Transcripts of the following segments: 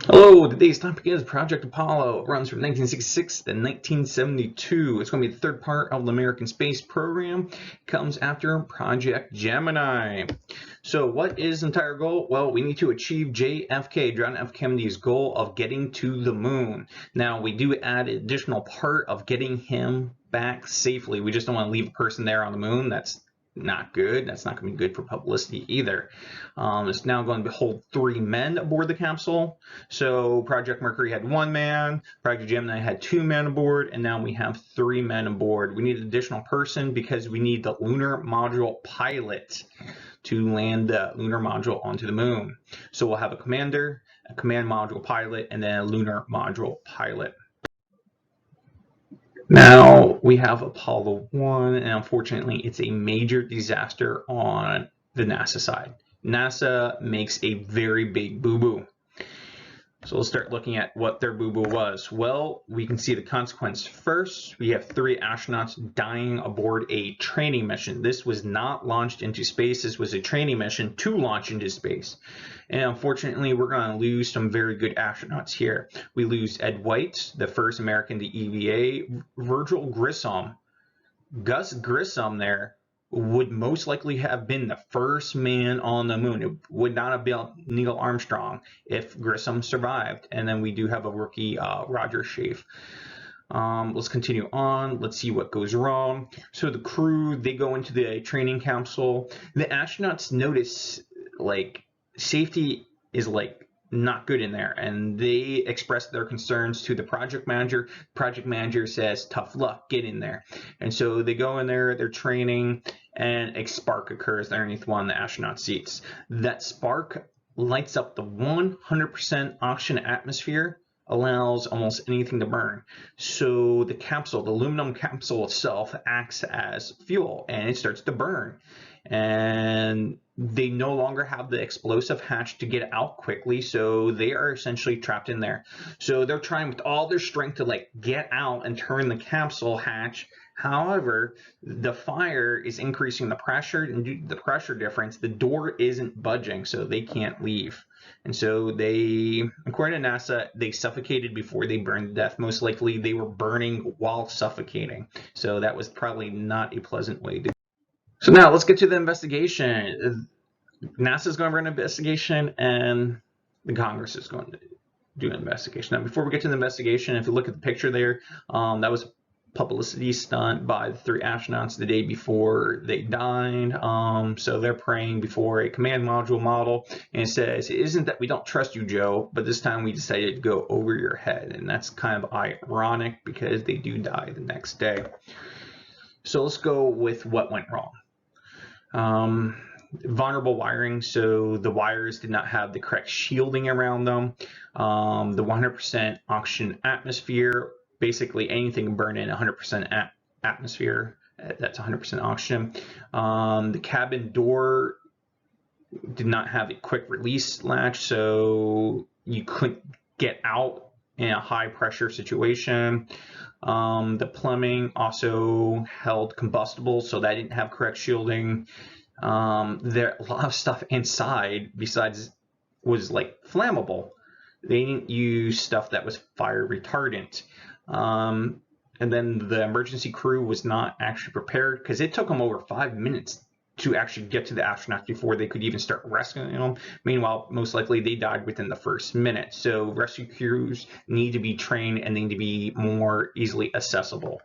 Hello, today's topic is Project Apollo. It runs from 1966 to 1972. It's going to be the third part of the American space program. It comes after Project Gemini. So what is the entire goal? Well, we need to achieve JFK, John F. Kennedy's goal of getting to the moon. Now, we do add an additional part of getting him back safely. We just don't want to leave a person there on the moon. That's not good. That's not going to be good for publicity either. It's now going to hold 3 men aboard the capsule. So Project Mercury had 1 man, Project Gemini had 2 men aboard, and now we have 3 men aboard. We need an additional person because we need the lunar module pilot to land the lunar module onto the moon. So we'll have a commander, a command module pilot, and then a lunar module pilot. Now we have Apollo 1, and unfortunately it's a major disaster on the NASA side. NASA makes a very big boo-boo. So we'll start looking at what their boo-boo was. Well, we can see the consequence first. We have 3 astronauts dying aboard a training mission. This was not launched into space. This was a training mission to launch into space. And unfortunately, we're going to lose some very good astronauts here. We lose Ed White, the first American to EVA, Virgil Grissom. Gus Grissom there would most likely have been the first man on the moon. It would not have been Neil Armstrong if Grissom survived. And then we do have a rookie, Roger Schaefer. Let's continue on. Let's see what goes wrong. So the crew, they go into the training capsule. The astronauts notice, like, safety is, like, not good in there, and they express their concerns to the project manager. Project manager says, tough luck, get in there. And so they go in there, they're training, and a spark occurs underneath one of the astronaut seats. That spark lights up the 100% oxygen atmosphere, allows almost anything to burn. So the capsule, the aluminum capsule itself, acts as fuel, and it starts to burn. And they no longer have the explosive hatch to get out quickly, so they are essentially trapped in there. So they're trying with all their strength to, like, get out and turn the capsule hatch. However, the fire is increasing the pressure, and due to the pressure difference, the door isn't budging, so they can't leave. And so they, according to NASA, they suffocated before they burned to death. Most likely they were burning while suffocating. So that was probably not a pleasant way to. So now let's get to the investigation. NASA is going to run an investigation, and the Congress is going to do an investigation. Now, before we get to the investigation, if you look at the picture there, that was a publicity stunt by the 3 astronauts the day before they died. So they're praying before a command module model, and it says, it isn't that we don't trust you, Joe, but this time we decided to go over your head. And that's kind of ironic because they do die the next day. So let's go with what went wrong. Vulnerable wiring, so the wires did not have the correct shielding around them. The 100% oxygen atmosphere, basically anything can burn in 100% atmosphere, that's 100% oxygen. The cabin door did not have a quick release latch, so you couldn't get out in a high pressure situation. The plumbing also held combustible, so that didn't have correct shielding. There a lot of stuff inside besides was, like, flammable. They didn't use stuff that was fire retardant. And then the emergency crew was not actually prepared because it took them over 5 minutes to actually get to the astronauts before they could even start rescuing them. Meanwhile, most likely they died within the first minute. So rescue crews need to be trained and need to be more easily accessible.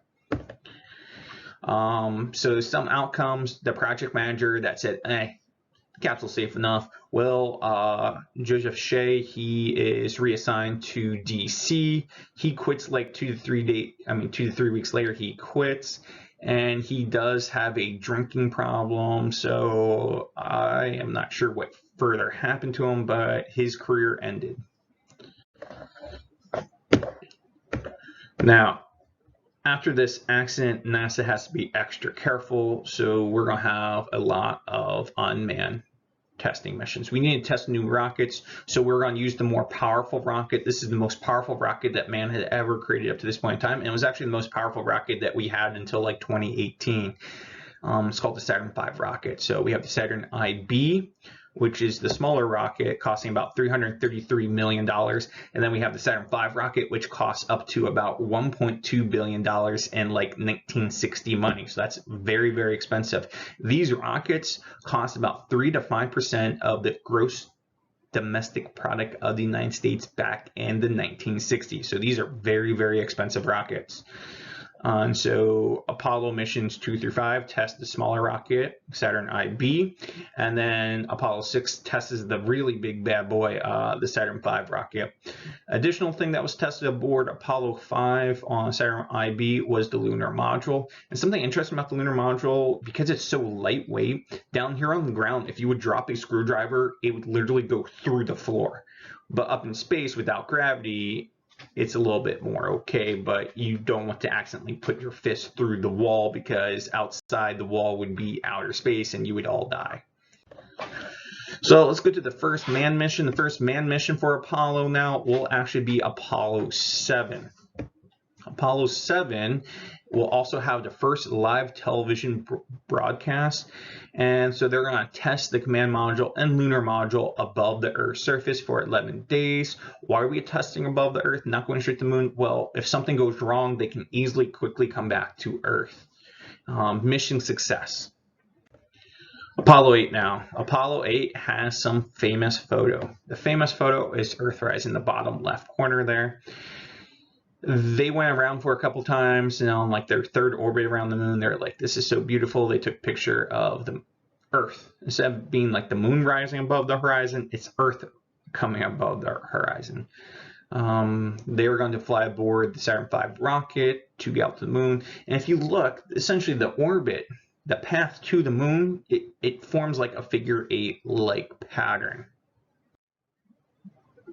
So some outcomes, the project manager that said, the capsule's safe enough. Well, Joseph Shea, he is reassigned to DC. He quits like 2 to 3 weeks later, he quits. And he does have a drinking problem, so I am not sure what further happened to him, but his career ended. Now, after this accident, NASA has to be extra careful, so we're going to have a lot of unmanned testing missions. We need to test new rockets, so we're going to use the more powerful rocket. This is the most powerful rocket that man had ever created up to this point in time, and it was actually the most powerful rocket that we had until like 2018. It's called the Saturn V rocket. So we have the Saturn IB, which is the smaller rocket, costing about $333 million. And then we have the Saturn V rocket, which costs up to about $1.2 billion in like 1960 money. So that's very, very expensive. These rockets cost about 3 to 5% of the gross domestic product of the United States back in the 1960s. So these are very, very expensive rockets. And so Apollo missions 2 through 5 test the smaller rocket, Saturn IB, and then Apollo 6 tests the really big bad boy, the Saturn V rocket. Additional thing that was tested aboard Apollo 5 on Saturn IB was the lunar module. And something interesting about the lunar module, because it's so lightweight, down here on the ground, if you would drop a screwdriver, it would literally go through the floor. But up in space without gravity, it's a little bit more okay, but you don't want to accidentally put your fist through the wall, because outside the wall would be outer space and you would all die. So let's go to the first manned mission. The first manned mission for Apollo now will actually be Apollo 7. Apollo 7 will also have the first live television broadcast. And so they're going to test the command module and lunar module above the Earth's surface for 11 days. Why are we testing above the Earth, not going straight to the moon? Well, if something goes wrong, they can easily, quickly come back to Earth. Mission success. Apollo 8 now. Apollo 8 has some famous photo. The famous photo is Earthrise in the bottom left corner there. They went around for a couple times, and on like their third orbit around the moon, they're like, this is so beautiful. They took a picture of the Earth. Instead of being like the moon rising above the horizon, it's Earth coming above the horizon. They were going to fly aboard the Saturn V rocket to get out to the moon. And if you look, essentially the orbit, the path to the moon, it forms like a figure 8-like pattern.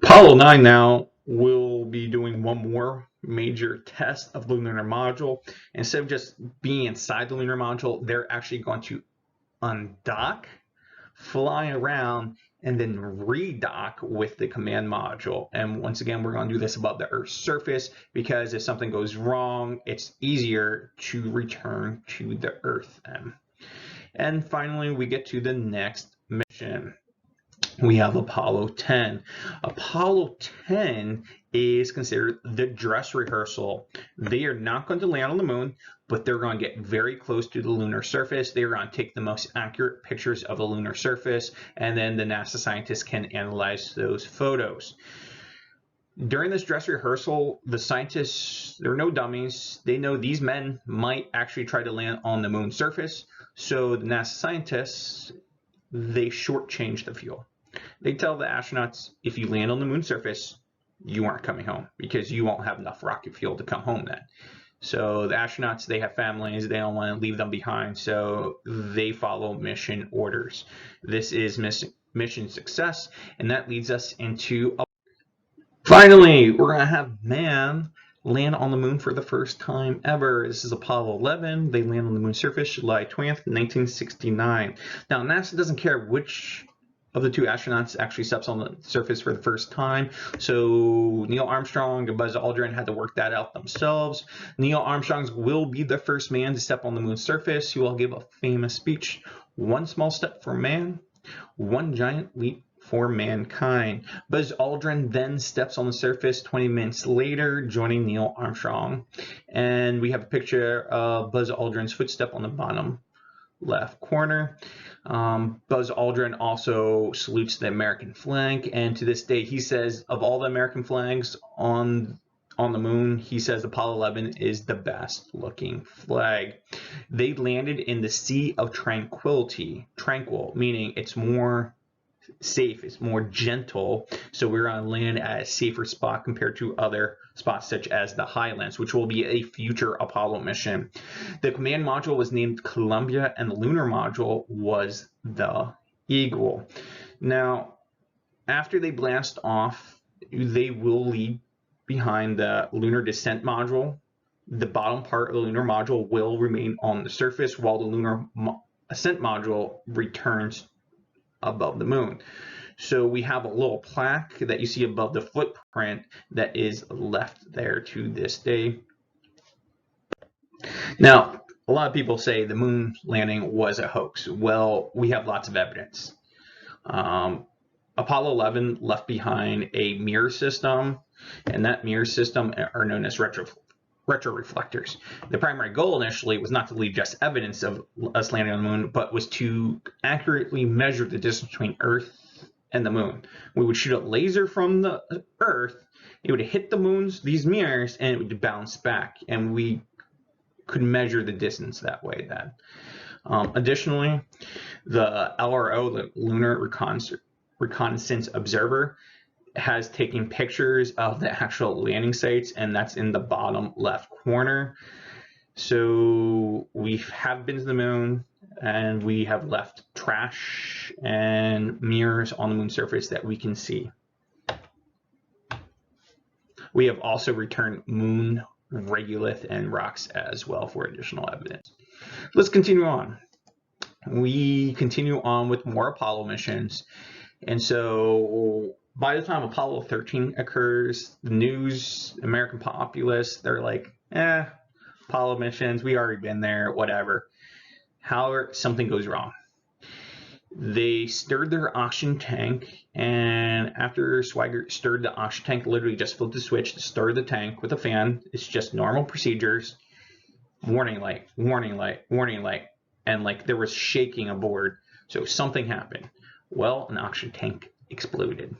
Apollo 9 now will be doing one more major test of the lunar module. Instead of just being inside the lunar module, they're actually going to undock, fly around, and then redock with the command module. And once again, we're going to do this above the Earth's surface, because if something goes wrong, it's easier to return to the Earth. And finally, we get to the next mission. We have Apollo 10. Apollo 10 is considered the dress rehearsal. They are not going to land on the moon, but they're going to get very close to the lunar surface. They're going to take the most accurate pictures of the lunar surface, and then the NASA scientists can analyze those photos. During this dress rehearsal, the scientists, they're no dummies. They know these men might actually try to land on the moon's surface. So the NASA scientists, they shortchange the fuel. They tell the astronauts, if you land on the moon's surface, you aren't coming home, because you won't have enough rocket fuel to come home then. So the astronauts, they have families, they don't want to leave them behind, so they follow mission orders. This is mission success, and that leads us into... Finally, we're going to have man land on the moon for the first time ever. This is Apollo 11. They land on the moon's surface July 20th, 1969. Now, NASA doesn't care which of the two astronauts actually steps on the surface for the first time. So Neil Armstrong and Buzz Aldrin had to work that out themselves. Neil Armstrong will be the first man to step on the moon's surface. He will give a famous speech, "One small step for man, one giant leap for mankind." Buzz Aldrin then steps on the surface 20 minutes later, joining Neil Armstrong. And we have a picture of Buzz Aldrin's footstep on the bottom left corner. Buzz Aldrin also salutes the American flag, and to this day he says of all the American flags on the moon, he says Apollo 11 is the best looking flag. They landed in the Sea of Tranquility, tranquil, meaning it's more safe, it's more gentle, so we're on land at a safer spot compared to other spots such as the Highlands, which will be a future Apollo mission. The command module was named Columbia, and the lunar module was the Eagle. Now, after they blast off, they will leave behind the lunar descent module. The bottom part of the lunar module will remain on the surface, while the lunar ascent module returns above the moon. So we have a little plaque that you see above the footprint that is left there to this day. Now, a lot of people say the moon landing was a hoax. Well, we have lots of evidence. Apollo 11 left behind a mirror system, and that mirror system are known as retroreflectors. The primary goal initially was not to leave just evidence of us landing on the moon, but was to accurately measure the distance between Earth and the moon. We would shoot a laser from the Earth, it would hit the moon's these mirrors, and it would bounce back, and we could measure the distance that way then. Additionally, the LRO, the Lunar Reconnaissance Observer, has taken pictures of the actual landing sites, and that's in the bottom left corner. So we have been to the moon, and we have left trash and mirrors on the moon surface that we can see. We have also returned moon regolith and rocks as well for additional evidence. Let's continue on. We continue on with more Apollo missions. And so by the time Apollo 13 occurs, the news, American populace, they're like, Apollo missions, we already been there, whatever. However, something goes wrong. They stirred their oxygen tank, and after Swigert stirred the oxygen tank, literally just flipped the switch to stir the tank with a fan. It's just normal procedures. Warning light, warning light, warning light. And like there was shaking aboard. So something happened. Well, an oxygen tank exploded.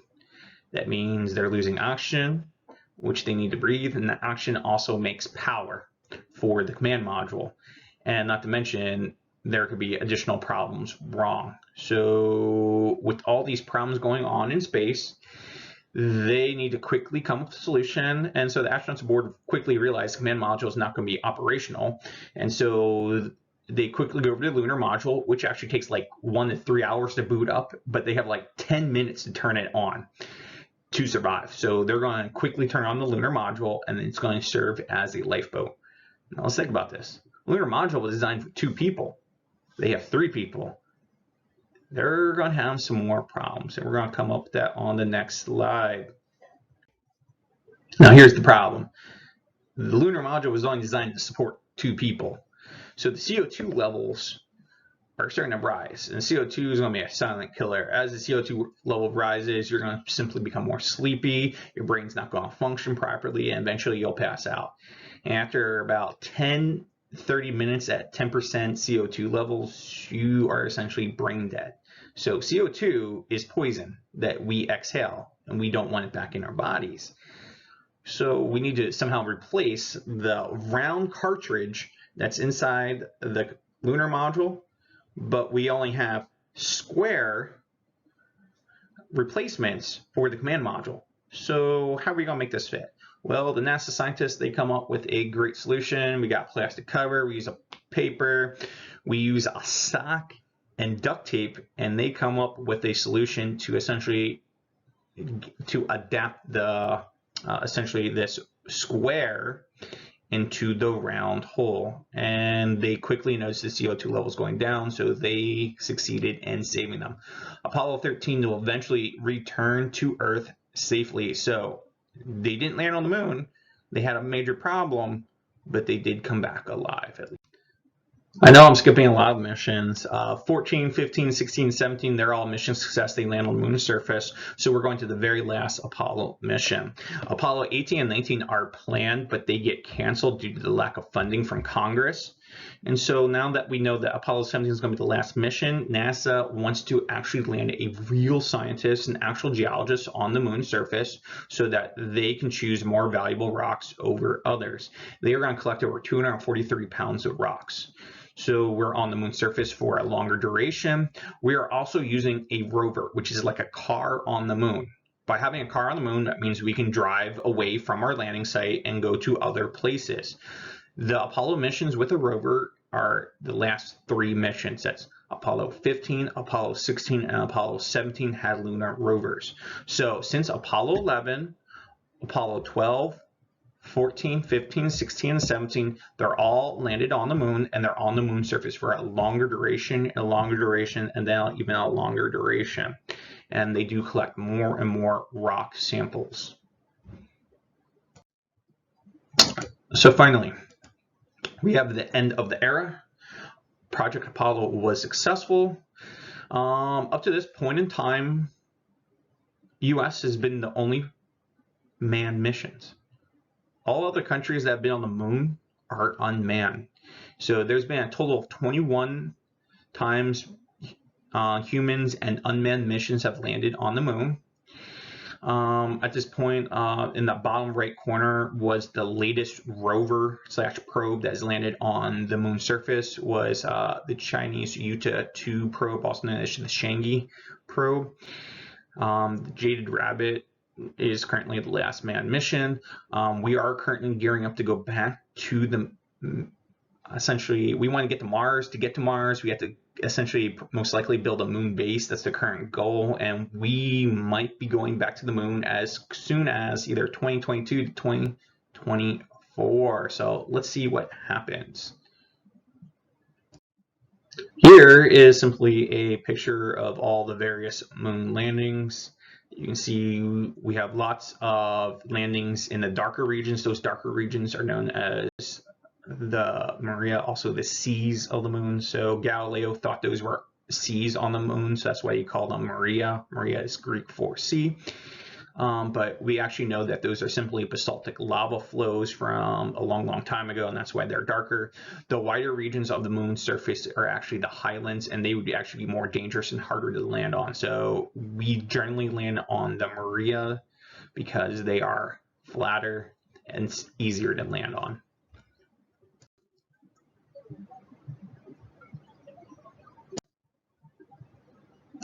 That means they're losing oxygen, which they need to breathe, and that oxygen also makes power for the command module. And not to mention, there could be additional problems wrong. So with all these problems going on in space, they need to quickly come up with a solution. And so the astronauts aboard quickly realize the command module is not going to be operational. And so they quickly go over to the lunar module, which actually takes like 1 to 3 hours to boot up, but they have like 10 minutes to turn it on to survive. So they're going to quickly turn on the lunar module, and it's going to serve as a lifeboat. Now let's think about this. The lunar module was designed for 2 people. They have 3 people. They're going to have some more problems, and we're going to come up with that on the next slide. Now here's the problem. The lunar module was only designed to support 2 people. So the CO2 levels are starting to rise, and CO2 is going to be a silent killer. As the CO2 level rises, you're going to simply become more sleepy, your brain's not going to function properly, and eventually you'll pass out. And after about 30 minutes at 10% CO2 levels, you are essentially brain dead. So CO2 is poison that we exhale, and we don't want it back in our bodies. So we need to somehow replace the round cartridge that's inside the lunar module, but we only have square replacements for the command module. So how are we going to make this fit? Well, the NASA scientists, they come up with a great solution. We got plastic cover, we use a paper, we use a sock and duct tape, and they come up with a solution to essentially to adapt the essentially this square into the round hole, and they quickly noticed the CO2 levels going down, so they succeeded in saving them. Apollo 13 will eventually return to Earth safely. So they didn't land on the moon, they had a major problem, but they did come back alive at least. I know I'm skipping a lot of missions. 14, 15, 16, 17, they're all mission success. They land on the moon's surface. So we're going to the very last Apollo mission. Apollo 18 and 19 are planned, but they get canceled due to the lack of funding from Congress. And so now that we know that Apollo 17 is going to be the last mission, NASA wants to actually land a real scientist, an actual geologist on the moon's surface so that they can choose more valuable rocks over others. They are going to collect over 243 pounds of rocks. So we're on the moon's surface for a longer duration. We are also using a rover, which is like a car on the moon. By having a car on the moon, that means we can drive away from our landing site and go to other places. The Apollo missions with a rover are the last 3 missions. That's Apollo 15, Apollo 16, and Apollo 17 had lunar rovers. So since Apollo 11, Apollo 12, 14, 15, 16, and 17, they're all landed on the moon, and they're on the moon surface for a longer duration, and then even a longer duration. And they do collect more and more rock samples. So finally, we have the end of the era. Project Apollo was successful. Up to this point in time, U.S. has been the only manned missions. All other countries that have been on the moon are unmanned. So there's been a total of 21 times humans and unmanned missions have landed on the moon. At this point, in the bottom right corner was the latest rover / probe that has landed on the moon surface, was the Chinese Yuta 2 probe, also known as the Chang'e probe. The Jaded Rabbit is currently the last manned mission. We are currently gearing up to go back to the, essentially, we want to get to Mars. To get to Mars, we have to essentially most likely build a moon base. That's the current goal, and we might be going back to the moon as soon as either 2022 to 2024. So let's see what happens. Here is simply a picture of all the various moon landings. You can see we have lots of landings in the darker regions. Those darker regions are known as the Maria, also the seas of the moon. So Galileo thought those were seas on the moon, so that's why he called them Maria. Maria is Greek for sea. But we actually know that those are simply basaltic lava flows from a long time ago, and that's why they're darker. The wider regions of the moon's surface are actually the highlands, and they would actually be more dangerous and harder to land on. So we generally land on the Maria because they are flatter and easier to land on.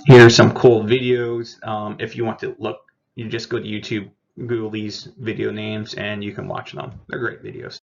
Here are some cool videos. If you want to look, you just go to YouTube, Google these video names, and you can watch them. They're great videos.